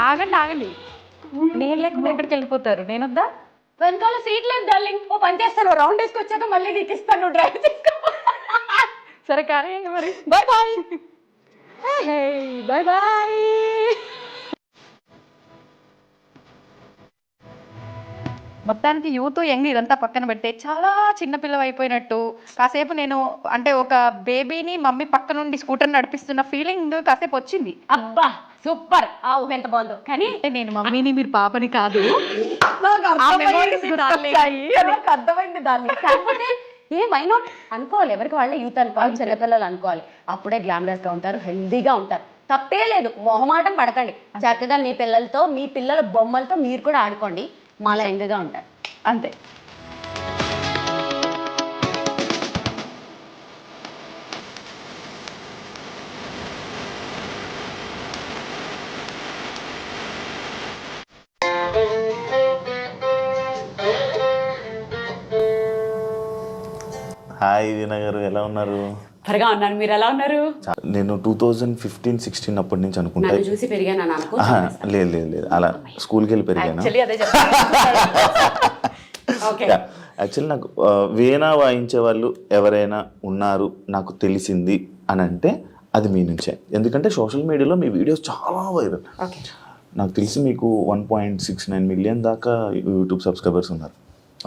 ఆగండి ఆగండి, నేను లేకుండా ఎక్కడికి వెళ్ళిపోతారు? నేను వద్దా? వెనకాల సీట్ లేదు డార్లింగ్. ఓ పని చేస్తాను, రౌండ్ వేసుకొచ్చాక మళ్ళీ నీకు ఇస్తాను, డ్రైవ్ చేసుకో. సరే కానీ మరి బాయ్ బాయ్ బాయ్ బాయ్. మొత్తానికి యూత్ యంగ్ ఇదంతా పక్కన పెడితే చాలా చిన్నపిల్లవ అయిపోయినట్టు కాసేపు నేను అంటే ఒక బేబీని మమ్మీ పక్క నుండి స్కూటర్ నడిపిస్తున్న ఫీలింగ్ కాసేపు వచ్చింది. అబ్బా సూపర్, ఆ ఊహ ఎంత బాగుందో. కానీ నేను మమ్మీని మీరు పాపని కాదు, నాకు నాకు అర్థమైంది దాన్ని. కాకపోతే ఏమైనా అనుకోవాలి, ఎవరికి వాళ్ళే యూత్ అనుకోవాలి, చిన్నపిల్లలు అనుకోవాలి. అప్పుడే గ్లామరస్ గా ఉంటారు, హెల్దీగా ఉంటారు. తప్పే లేదు, మొహమాటం పడకండి. చక్కగా మీ పిల్లలతో, మీ పిల్లల బొమ్మలతో మీరు కూడా ఆడుకోండి, మళ్ళీ ఎంగగా ఉంటారు. అంతే. హాయ్ వీణా గారు, ఎలా ఉన్నారు? త్వరగా ఉన్నాను, మీరు ఎలా ఉన్నారు? నేను 2015-16 అప్పటి నుంచి అనుకుంటా. నన్ను చూసి పెరిగాను అనుకో. లేదు లేదు లేదు, అలా స్కూల్కి వెళ్ళి పెరిగాను. అదే యాక్చువల్లీ నాకు వీణా వాయించే వాళ్ళు ఎవరైనా ఉన్నారు నాకు తెలిసింది అని అంటే అది మీ నుంచే. ఎందుకంటే సోషల్ మీడియాలో మీ వీడియోస్ చాలా వైరల్. నాకు తెలిసి మీకు 1.69 మిలియన్ దాకా యూట్యూబ్ సబ్స్క్రైబర్స్ ఉన్నారు.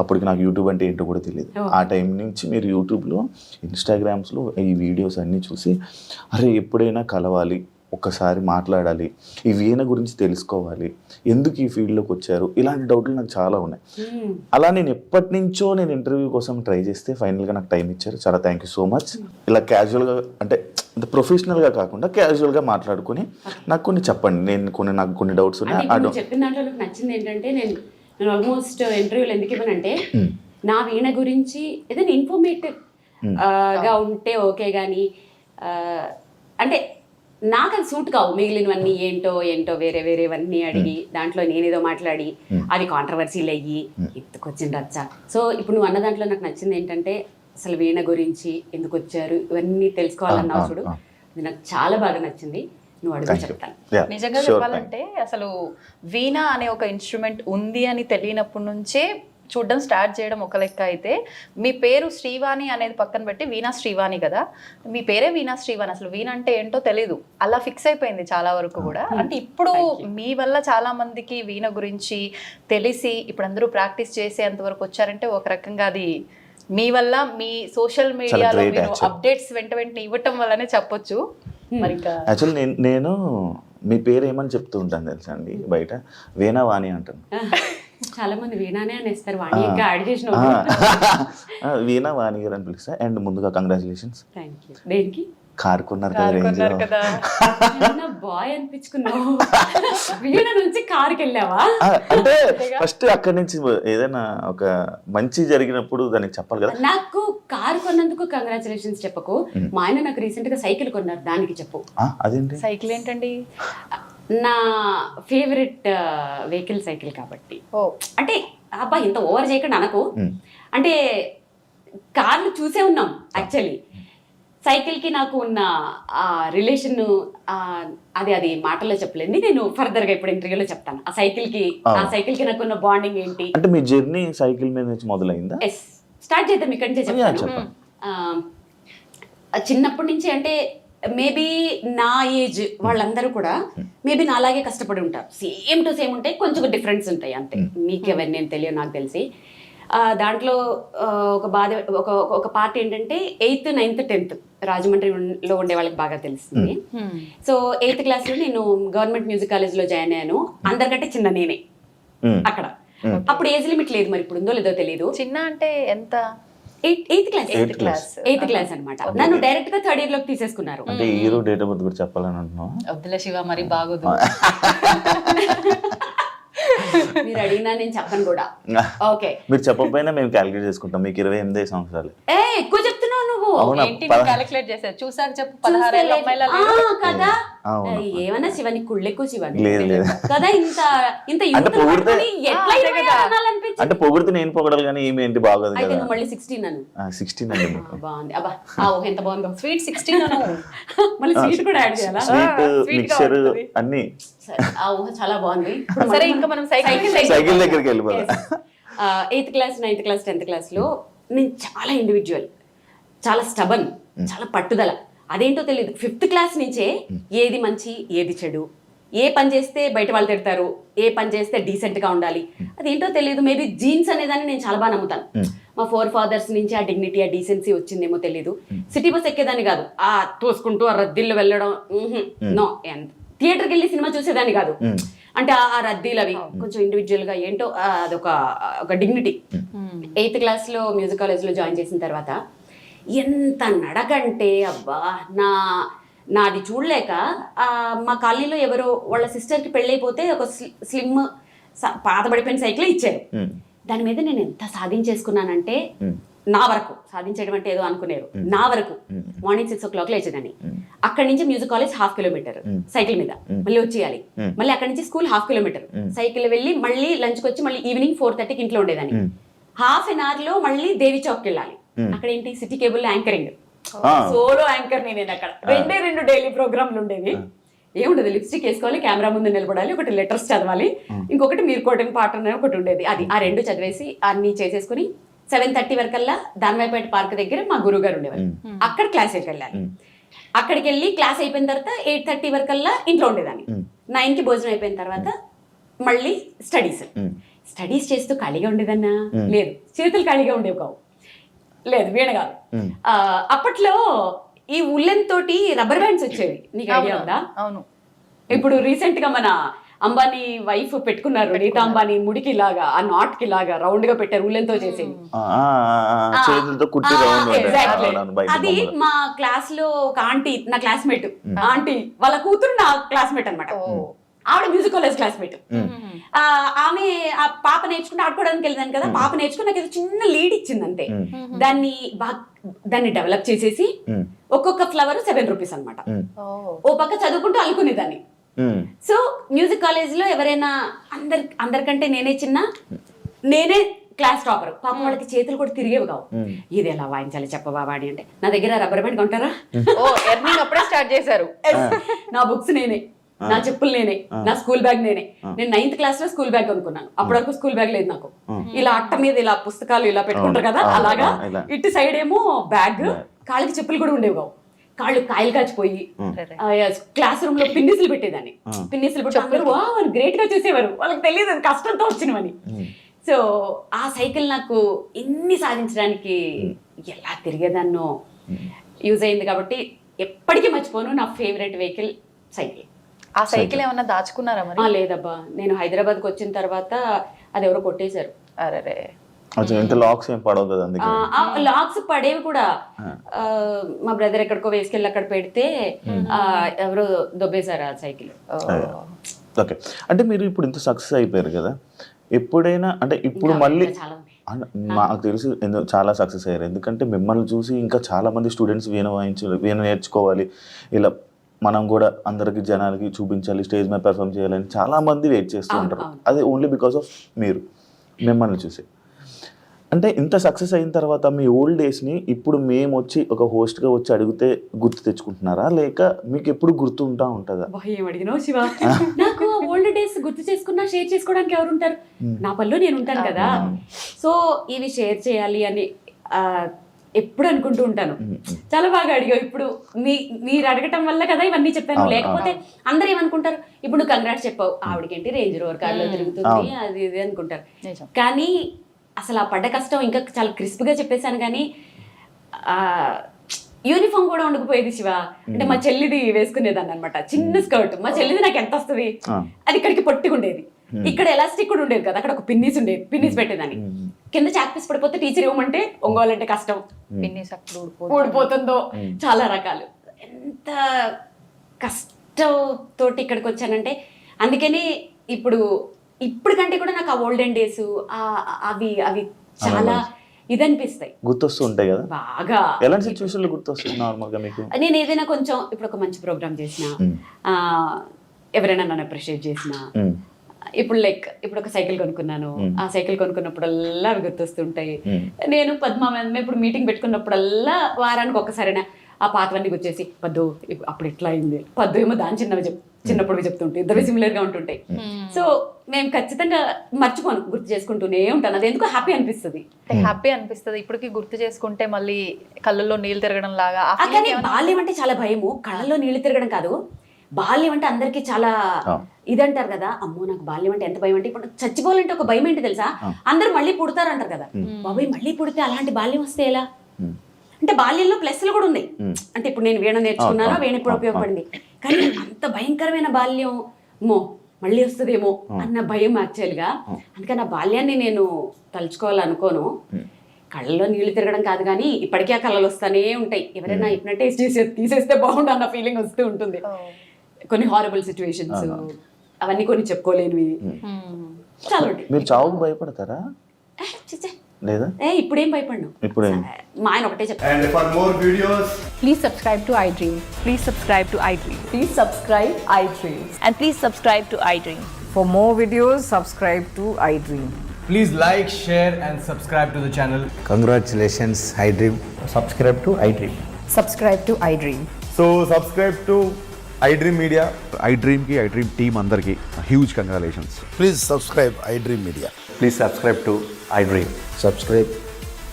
అప్పటికి నాకు యూట్యూబ్ అంటే ఏంటో కూడా తెలియదు. ఆ టైం నుంచి మీరు యూట్యూబ్లో, ఇన్స్టాగ్రామ్స్లో ఈ వీడియోస్ అన్నీ చూసి అరే ఎప్పుడైనా కలవాలి, ఒక్కసారి మాట్లాడాలి, ఈ వీణ గురించి తెలుసుకోవాలి, ఎందుకు ఈ ఫీల్డ్లోకి వచ్చారు, ఇలాంటి డౌట్లు నాకు చాలా ఉన్నాయి. అలా నేను ఎప్పటి నుంచో నేను ఇంటర్వ్యూ కోసం ట్రై చేస్తే ఫైనల్గా నాకు టైం ఇచ్చారు. చాలా థ్యాంక్ యూ సో మచ్. ఇలా క్యాజువల్గా అంటే ప్రొఫెషనల్గా కాకుండా క్యాజువల్గా మాట్లాడుకొని నాకు కొన్ని చెప్పండి. నాకు కొన్ని డౌట్స్ ఉన్నాయి. చెప్పిన దాంట్లో నాకు నచ్చింది ఏంటంటే, నేను ఆల్మోస్ట్ ఇంటర్వ్యూలు ఎందుకు ఇవ్వనంటే, నా వీణ గురించి ఏదైనా ఇన్ఫర్మేటివ్ గా ఉంటే ఓకే, కానీ అంటే నాకు అది సూట్ కావు. మిగిలినవన్నీ ఏంటో ఏంటో వేరే వేరేవన్నీ అడిగి దాంట్లో నేనేదో మాట్లాడి అవి కాంట్రవర్సీలు అయ్యి ఎత్తుకొచ్చిన రచ్చ. సో ఇప్పుడు నువ్వు అన్న దాంట్లో నాకు నచ్చింది ఏంటంటే, అసలు వీణ గురించి ఎందుకు వచ్చారు ఇవన్నీ తెలుసుకోవాలన్నావు చూడు, అది నాకు చాలా బాగా నచ్చింది. నువ్వు అడుగు చెప్తాను. నిజంగా చెప్పాలంటే అసలు వీణ అనే ఒక ఇన్స్ట్రుమెంట్ ఉంది అని తెలియనప్పటి నుంచే చూడడం స్టార్ట్ చేయడం ఒక లెక్క అయితే, మీ పేరు శ్రీవాణి అనేది పక్కన పెట్టి వీణా శ్రీవాణి కదా, మీ పేరే వీణా శ్రీవాణి. అసలు వీణ అంటే ఏంటో తెలీదు, అలా ఫిక్స్ అయిపోయింది చాలా వరకు కూడా. అంటే ఇప్పుడు మీ వల్ల చాలా మందికి వీణ గురించి తెలిసి ఇప్పుడు అందరూ ప్రాక్టీస్ చేసేంత వరకు వచ్చారంటే ఒక రకంగా అది మీ వల్ల, మీ సోషల్ మీడియాలో మీరు అప్డేట్స్ వెంట వెంటనే ఇవ్వటం వల్లనే చెప్పొచ్చు. మరి యాక్చువల్లీ నేను మీ పేరు ఏమని చెప్తూ ఉంటాను తెలుసా అండి, బయట వీణా వాణి అంటాను. చాలా మంది వీణానే అనేస్తారు, వాణి ఇంకా యాడ్ చేసిన వీణా వాణి గారు అని పిలుస్తా. అండ్ ముందుగా కంగ్రాచులేషన్స్. Thank you. దేనికి? కార్ కొన్నారు కదా. బాయ్ అనిపించుకున్నావు, వీణ నుంచి కారుకి వెళ్ళావా? అంటే ఫస్ట్ అక్కడి నుంచి ఏదైనా ఒక మంచి జరిగినప్పుడు దానికి చెప్పాలి కదా. నాకు కారు కొన్నందుకు కంగ్రాచులేషన్స్ చెప్పకు, మా ఆయన నాకు రీసెంట్ గా సైకిల్ కొన్నారు, దానికి చెప్పు. అదేంటి సైకిల్ ఏంటండి? నా ఫేవరెట్ వెహికల్ సైకిల్ కాబట్టి. అంటే అబ్బా ఇంత ఓవర్ చేయకుండా అనకు, అంటే కార్లు చూసే ఉన్నాం. యాక్చువల్లీ సైకిల్కి నాకు ఉన్న రిలేషన్ అది మాటల్లో చెప్పలేదు, నేను ఫర్దర్గా ఇప్పుడు ఇంటర్వ్యూలో చెప్తాను. ఆ సైకిల్కి నాకు ఉన్న బాండింగ్ ఏంటి. అంటే మీ జర్నీ సైకిల్ మీద నుంచి మొదలైందా? ఎస్, స్టార్ట్ చేద్దాం ఇక్కడి నుంచే చెప్తాను. చిన్నప్పటి నుంచి అంటే మేబీ నా ఏజ్ వాళ్ళందరూ కూడా మేబీ నా అలాగే కష్టపడి ఉంటారు. సేమ్ టు సేమ్ ఉంటాయి, కొంచెం డిఫరెన్స్ ఉంటాయి అంతే. మీకెవరి నేను తెలియదు నాకు తెలిసి. దాంట్లో ఒక బాధ ఒక పార్ట్ ఏంటంటే 8th, 9th, 10th రాజమండ్రిలో ఉండే వాళ్ళకి బాగా తెలుస్తుంది. సో 8th క్లాస్లో నేను గవర్నమెంట్ మ్యూజిక్ కాలేజ్లో జాయిన్ అయ్యాను. అందరికంటే చిన్న నేనే అక్కడ. అప్పుడు ఏజ్ లిమిట్ లేదు, మరి ఇప్పుడు ఉందో లేదో తెలియదు. చిన్న అంటే ఎంత? 8th క్లాస్ అనమాట. నన్ను డైరెక్ట్ గా 3rd year లోకి తీసేసుకున్నారు. అంటే ఇయర్ డేట్ ఆఫ్ బర్త్ కూడా చెప్పాలని అంటున్నావా? వద్దులే శివ, మరి బాగోదు. మీరు అడిగినా నేను చెప్పను కూడా. ఓకే, మీరు చెప్పకపోయినా మేము క్యాలిక్యులేట్ చేసుకుంటాం. మీకు 28 సంవత్సరాలు. ఎక్కువ చెప్తున్నావు నువ్వు. బాబు అవునా? ఏంటి క్యాలిక్యులేట్ చేశారు చూసాక చెప్పు చూస్తే 16 ఏళ్ళ లేదు. అమ్మాయిలా ఆ, లేరు? కదా అవును. ఏమన్నా శివాని కుళ్ళెక్కువ శివాని లేదు, లేదు. కదా ఇంత ఇంత అంటే యూత్ పొగిడితే- ఎట్లా అదే 26 కదా. అనాలనిపించింది. అంటే పొగిడితే నేను పొగడాలి కానీ ఈమె ఏంటి బాగోదు అయితే కదా. నువ్వు మళ్ళీ 16 నన్ను 16 అండి మీకు. బాగుంది అబ్బా ఊహ ఎంత బాగుందో. స్వీట్ 16 అను. మళ్ళీ స్వీట్ కూడా యాడ్ చేయాలా స్వీట్ sweet గా మిక్చర్ ఉంటుంది. అన్ని సరే, ఆ ఊహ చాలా బాగుంది. ఇప్పుడు సరే మనం ఇంకా మనం సైకిల్ సైకిల్ దగ్గరికి వెళ్ళిపోదా. 8th class 9th class 10th class లో నేను చాలా ఇండివిజువల్, చాలా స్టబన్, చాలా పట్టుదల. అదేంటో తెలియదు 5th క్లాస్ నుంచే ఏది మంచి ఏది చెడు, ఏ పని చేస్తే బయట వాళ్ళు తిడతారు, ఏ పని చేస్తే డీసెంట్ గా ఉండాలి, అదేంటో తెలియదు. మేబీ జీన్స్ అనేదాన్ని నేను చాలా బాగా నమ్ముతాను. మా ఫోర్ ఫాదర్స్ నుంచి ఆ డిగ్నిటీ ఆ డీసెన్సీ వచ్చిందేమో తెలియదు. సిటీ బస్ ఎక్కేదాన్ని కాదు, ఆ తోసుకుంటూ ఆ రద్దీల్లో వెళ్ళడం, నో. థియేటర్కి వెళ్ళి సినిమా చూసేదాన్ని కాదు. అంటే ఆ రద్దీలు అవి కొంచెం ఇండివిజువల్ గా ఏంటో అదొక డిగ్నిటీ. 8th క్లాస్ లో మ్యూజిక్ కాలేజ్ లో జాయిన్ చేసిన తర్వాత ఎంత నడకంటే అబ్బా నాది చూడలేక మా కాలనీలో ఎవరో వాళ్ళ సిస్టర్కి పెళ్ళైపోతే ఒక స్లిమ్ పాతబడిపోయిన సైకిల్ ఇచ్చారు. దాని మీద నేను ఎంత సాధించేసుకున్నానంటే, నా వరకు సాధించడం అంటే ఏదో అనుకునేరు, నా వరకు మార్నింగ్ 6 o'clock లేచేదాన్ని. అక్కడి నుంచి మ్యూజిక్ కాలేజ్ 1/2 kilometer సైకిల్ మీద మళ్ళీ వచ్చేయాలి. మళ్ళీ అక్కడి నుంచి స్కూల్ 1/2 kilometer సైకిల్ వెళ్ళి మళ్ళీ లంచ్కి వచ్చి మళ్ళీ ఈవినింగ్ 4:30కి ఇంట్లో ఉండేదాన్ని. హాఫ్ అన్ అవర్ లో మళ్ళీ దేవి చౌక్ వెళ్ళాలి. అక్కడ ఏంటి city cable anchoring, solo anchor నేను అక్కడ. 2 డైలీ ప్రోగ్రాంలు ఉండేవి. ఏముండదు, లిప్స్టిక్ వేసుకోవాలి, కెమెరా ముందు నిలబడాలి, ఒకటి లెటర్స్ చదవాలి, ఇంకొకటి మీరు కోటింగ్ పాట అనేది ఒకటి ఉండేది. అది ఆ 2 చదివేసి అన్ని చేసేసుకుని 7:30 వరకల్లా దానివైపేట పార్క్ దగ్గర మా గురువు గారు ఉండేవారు. అక్కడ క్లాస్కి వెళ్ళాలి. అక్కడికి వెళ్ళి క్లాస్ అయిపోయిన తర్వాత 8:30 వరకల్లా ఇంట్లో ఉండేదాన్ని. 9కి భోజనం అయిపోయిన తర్వాత మళ్ళీ స్టడీస్ చేస్తూ ఖాళీగా ఉండేదన్నా? లేదు, చేతులు ఖాళీగా ఉండేవి కావు. లేదు, వీణ కాదు. అప్పట్లో ఈ ఉల్లెన్ తోటి రబ్బర్ బ్యాండ్స్ వచ్చేవి, నీకు ఐడియా ఉందా? అవును. ఇప్పుడు రీసెంట్ గా మన అంబానీ వైఫ్ పెట్టుకున్నారు, నీతా అంబానీ, ముడికి లాగా ఆ నాట్ కి లాగా రౌండ్ గా పెట్టారు, ఉల్లెన్ తో చేసేవి. చేతులతో కుట్టి అది మా క్లాస్ లో ఒక ఆంటీ, నా క్లాస్మేట్ ఆంటీ వాళ్ళ కూతురు నా క్లాస్మేట్ అన్నమాట. ఆవిడ మ్యూజిక్ కాలేజ్ క్లాస్మేట్. ఆమె ఆ పాప నేర్చుకుంటే ఆడుకోవడానికి వెళ్ళాను కదా, పాప నేర్చుకుని నాకు ఏదో చిన్న లీడ్ ఇచ్చింది అంతే. దాన్ని డెవలప్ చేసేసి ఒక్కొక్క ఫ్లవర్ 7 rupees అనమాట. ఓ పక్క చదువుకుంటూ అల్లుకునేదాన్ని. సో మ్యూజిక్ కాలేజ్ లో ఎవరైనా అందరికంటే నేనే చిన్న, నేనే క్లాస్ టాపర్. పాపం వాళ్ళకి చేతులు కూడా తిరిగేవి కావు. ఇది ఎలా వాయించాలి చెప్పవా వాడి అంటే, నా దగ్గర రబ్బర్ బ్యాండ్ కొంటారా? ఎర్నింగ్ అప్పుడే స్టార్ట్ చేశారు. నా బుక్స్ నేనే, నా చెప్పులు నేనే, నా స్కూల్ బ్యాగ్ నేనే. నేను 9th క్లాస్ లో స్కూల్ బ్యాగ్ కొనుక్కున్నాను. అప్పటి వరకు స్కూల్ బ్యాగ్ లేదు నాకు. ఇలా అట్ట మీద ఇలా పుస్తకాలు ఇలా పెట్టుకుంటారు కదా, అలాగా. ఇటు సైడ్ ఏమో బ్యాగ్, కాళ్ళకి చెప్పులు కూడా ఉండేవి కావు. కాళ్ళు కాయలు కాచిపోయి క్లాస్ రూమ్ లో పిన్నిసులు పెట్టేదాన్ని. పిన్నిసులు పెట్టి అందరూ గ్రేట్ గా చూసేవారు, వాళ్ళకి తెలియదు అది కష్టంతో వచ్చినవని. సో ఆ సైకిల్ నాకు ఎన్ని సాధించడానికి ఎలా తిరిగేదాన్నో యూజ్ అయింది. కాబట్టి ఎప్పటికీ మర్చిపోను, నా ఫేవరెట్ వెహికల్ సైకిల్. ఆ సైకిల్ ఏమన్నా దాచుకున్నారా మరి? లేదబ్బా, నేను హైదరాబాద్కి వచ్చిన తర్వాత అది ఎవరో కొట్టేశారు. అరే, లాక్స్ ఏం పడవు కదా, లాక్స్ పడేవి కూడా. మా బ్రదర్ ఎక్కడికో వేసుకెళ్ళి అక్కడ పెడితే ఎవరో దొబ్బేశారు ఆ సైకిల్. ఓకే, అంటే మీరు ఇప్పుడు ఇంత సక్సెస్ అయిపోయారు కదా, ఎప్పుడైనా అంటే ఇప్పుడు మళ్ళీ నాకు తెలిసి చాలా సక్సెస్ అయ్యారు. ఎందుకంటే మిమ్మల్ని చూసి ఇంకా చాలా మంది స్టూడెంట్స్ వీణ నేర్చుకోవాలి, ఇలా మనం కూడా అందరికి జనాలకి చూపించాలి, స్టేజ్ మీద పెర్ఫామ్ చేయాలని చాలా మంది వెయిట్ చేస్తూ ఉంటారు. అది ఓన్లీ బికాస్ ఆఫ్ మీరు, మిమ్మల్ని చూసి. అంటే ఇంత సక్సెస్ అయిన తర్వాత మీ ఓల్డ్ డేస్ని ఇప్పుడు మేము వచ్చి ఒక హోస్ట్గా వచ్చి అడిగితే గుర్తు తెచ్చుకుంటున్నారా, లేక మీకు ఎప్పుడు గుర్తుంటా ఉంటుందా? ఏం అడిగినావు శివ? నాకు ఓల్డ్ డేస్ గుర్తు చేసుకున్నా షేర్ చేసుకోవడానికి ఎవరు ఉంటారు? నా పనిలో నేను ఉంటాను కదా. సో ఇవి షేర్ చేయాలి అని ఎప్పుడు అనుకుంటూ ఉంటాను. చాలా బాగా అడిగావు. ఇప్పుడు మీరు అడగటం వల్ల కదా ఇవన్నీ చెప్పాను. లేకపోతే అందరూ ఏమనుకుంటారు, ఇప్పుడు నువ్వు కంగ్రాట్స్ చెప్పావు, ఆవిడకేంటి రేంజ్ రోవర్ కార్లో తిరుగుతుంది అది ఇది అనుకుంటారు. కానీ అసలు ఆ పడ్డ కష్టం ఇంకా చాలా క్రిస్ప్గా చెప్పేశాను. కానీ యూనిఫామ్ కూడా ఉండకపోయేది శివ. అంటే మా చెల్లిది వేసుకునేదాన్ని అనమాట, చిన్న స్కర్ట్. మా చెల్లిది నాకు ఎంత వస్తుంది, అది ఇక్కడికి పొట్టుకుండేది. ఇక్కడ ఎలాస్టిక్ కూడా ఉండేది కదా, అక్కడ ఒక పిన్నీస్ ఉండేది, పిన్నీస్ పెట్టేదాన్ని. కింద చాక్ పీస్ పడిపోతే టీచర్ ఇవ్వమంటే ఒంగోలంటే కష్టం, పిన్నీస్ ఊడిపోతుందో, చాలా రకాలు. ఎంత కష్టంతోటి ఇక్కడికి వచ్చానంటే, అందుకని ఇప్పుడు కంటే కూడా నాకు ఆ ఓల్డెన్ డేస్ అవి చాలా ఇది అనిపిస్తాయి గుర్తొస్తూ ఉంటాయి కదా. బాగా. ఎలాంటి సిచ్యువేషన్లో గుర్తొస్తుంది నార్మల్గా మీకు? నేను ఏదైనా కొంచెం ఇప్పుడు ఒక మంచి ప్రోగ్రామ్ చేసిన, ఎవరైనా నన్ను అప్రిషియేట్ చేసిన, ఇప్పుడు లైక్ ఇప్పుడు ఒక సైకిల్ కొనుక్కున్నాను, ఆ సైకిల్ కొనుక్కున్నప్పుడల్లా అవి గుర్తొస్తుంటాయి. నేను పద్మ మేము ఇప్పుడు మీటింగ్ పెట్టుకున్నప్పుడల్లా వారానికి ఒక్కసారైనా ఆ పాతవన్నీ గుర్చేసి పద్దు అప్పుడు ఎట్లా అయింది, పద్దు ఏమో దాని చిన్నప్పుడు చెప్తుంటాయి, ఇద్దరు సిమిలర్ గా ఉంటుంటాయి. సో మేము ఖచ్చితంగా మర్చిపోను, గుర్తు చేసుకుంటూనే ఉంటాను. అది ఎందుకు హ్యాపీ అనిపిస్తుంది. హ్యాపీ అనిపిస్తుంది ఇప్పటికి గుర్తు చేసుకుంటే, మళ్ళీ కళ్ళల్లో నీళ్ళు తిరగడం లాగా. కానీ బాల్యం అంటే చాలా భయము, కళ్ళలో నీళ్లు తిరగడం కాదు. బాల్యం అంటే అందరికి చాలా ఇదంటారు కదా, అమ్మో నాకు బాల్యం అంటే ఎంత భయం అంటే, ఇప్పుడు చచ్చిపోవాలంటే ఒక భయం ఏంటి తెలుసా, అందరూ మళ్ళీ పుడతారు అంటారు కదా. బాబాయ్ మళ్ళీ పుడితే అలాంటి బాల్యం వస్తే ఎలా అంటే, బాల్యంలో ప్లస్లు కూడా ఉన్నాయి. అంటే ఇప్పుడు నేను వీణ నేర్చుకున్నాను, వీణ ఇప్పుడు ఉపయోగపడింది. కానీ అంత భయంకరమైన బాల్యం మో మళ్ళీ వస్తుందేమో అన్న భయం యాక్చువల్గా. అందుకని ఆ బాల్యాన్ని నేను తలుచుకోవాలనుకోను. కళ్ళలో నీళ్లు తిరగడం కాదు, కానీ ఇప్పటికీ ఆ కళ్ళలు వస్తానే ఉంటాయి. ఎవరైనా హిప్నటైజ్ తీసేస్తే బాగుండు అన్న ఫీలింగ్ వస్తూ ఉంటుంది. కొన్ని హారబుల్ సిచ్యువేషన్స్, అవన్నీ కొన్ని చెప్పుకోలేనివి చాలా ఉంటాయి. మీరు చావుకు భయపడతారా? లేదా? ఇప్పుడేం భయపడ్ను. మా ఆయన ఒకటే చెప్పారు. And for more videos, Please subscribe to iDream. Please subscribe to iDream. Please subscribe iDream. And please subscribe to iDream. For more videos, subscribe to iDream. please like, share and subscribe to the channel. Congratulations, iDream. Subscribe to iDream. Subscribe to iDream. So subscribe to iDream Media. iDream ki iDream team andarki huge congratulations. Please subscribe iDream Media. Please subscribe to iDream. Subscribe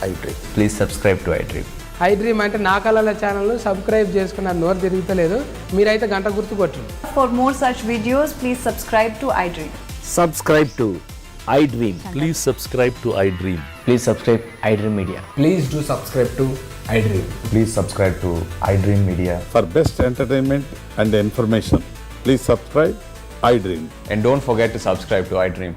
iDream. Please subscribe to iDream. iDream అంటే నా కళల ఛానల్ను subscribe చేసుకున్న నోరు తిరుగుతలేదు, మీరైతే గంట గుర్తు కొట్టండి. For more such videos, please subscribe to iDream. Subscribe to iDream. Please subscribe to iDream. Please subscribe iDream Media. Please do subscribe to iDream. Please subscribe to iDream Media. For best entertainment and information, please subscribe iDream. And don't forget to subscribe to iDream.